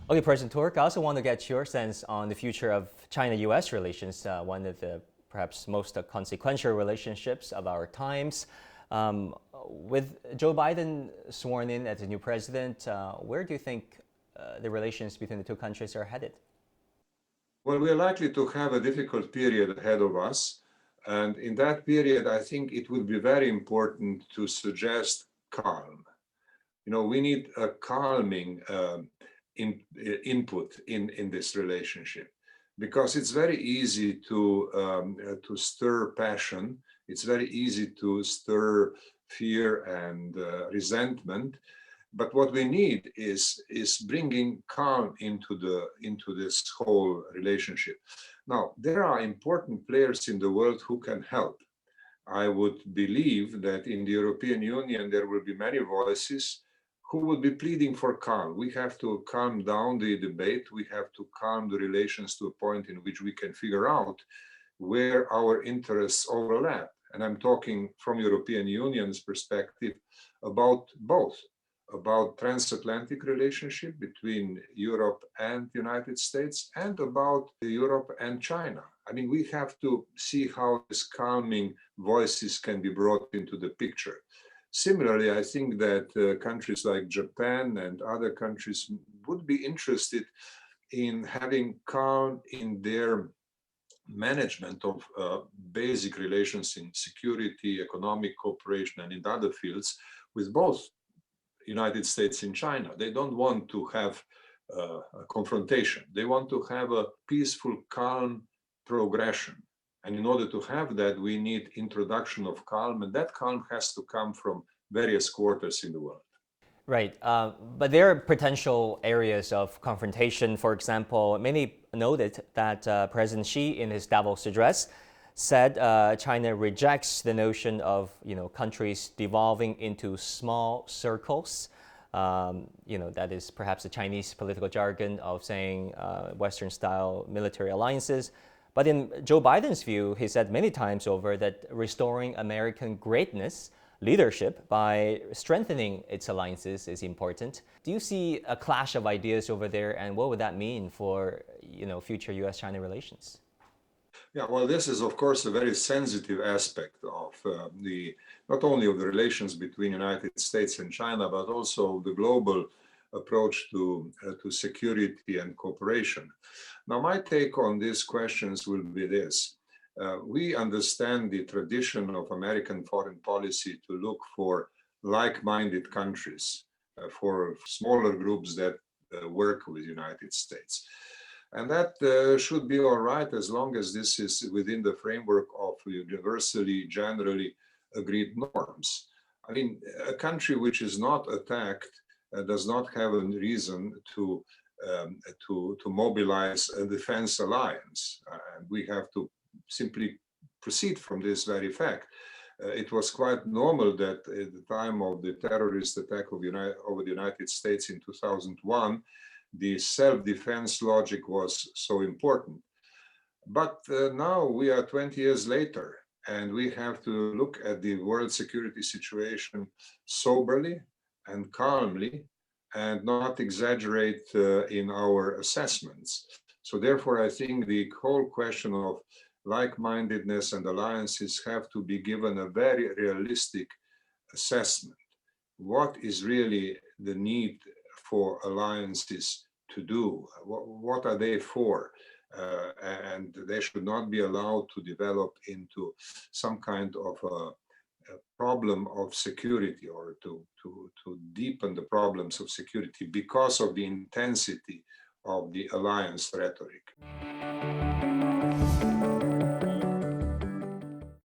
Okay, President Turk, I also want to get your sense on the future of China-U.S. relations, one of the perhaps most consequential relationships of our times. With Joe Biden sworn in as the new president, where do you think the relations between the two countries are headed? Well, we're likely to have a difficult period ahead of us. And in that period, I think it would be very important to suggest calm. We need a calming input in this relationship, because it's very easy to stir passion. It's very easy to stir fear and resentment. But what we need is bringing calm into this whole relationship. Now, there are important players in the world who can help. I would believe that in the European Union, there will be many voices who would be pleading for calm. We have to calm down the debate. We have to calm the relations to a point in which we can figure out where our interests overlap. And I'm talking from European Union's perspective about both, about transatlantic relationship between Europe and the United States, and about Europe and China. I mean, we have to see how these calming voices can be brought into the picture. Similarly, I think that countries like Japan and other countries would be interested in having calm in their management of basic relations in security, economic cooperation, and in other fields with both United States and China. They don't want to have a confrontation. They want to have a peaceful, calm progression. And in order to have that, we need introduction of calm, and that calm has to come from various quarters in the world. Right, but there are potential areas of confrontation. For example, many noted that President Xi, in his Davos address, said China rejects the notion of countries devolving into small circles. That is perhaps the Chinese political jargon of saying Western-style military alliances. But in Joe Biden's view, he said many times over that restoring American greatness, leadership, by strengthening its alliances is important. Do you see a clash of ideas over there, and what would that mean for future U.S.-China relations? Yeah, well, this is, of course, a very sensitive aspect of not only of the relations between United States and China, but also the global approach to security and cooperation. Now, my take on these questions will be this. We understand the tradition of American foreign policy to look for like-minded countries, for smaller groups that work with the United States. And that should be all right as long as this is within the framework of universally, generally agreed norms. I mean, a country which is not attacked does not have a reason to mobilize a defense alliance. And we have to simply proceed from this very fact. It was quite normal that at the time of the terrorist attack over the United States in 2001, the self-defense logic was so important. But now we are 20 years later, and we have to look at the world security situation soberly and calmly, and not exaggerate in our assessments. So therefore, I think the whole question of like-mindedness and alliances have to be given a very realistic assessment. What is really the need for alliances to do? What are they for? And they should not be allowed to develop into some kind of a problem of security, or to deepen the problems of security because of the intensity of the alliance rhetoric.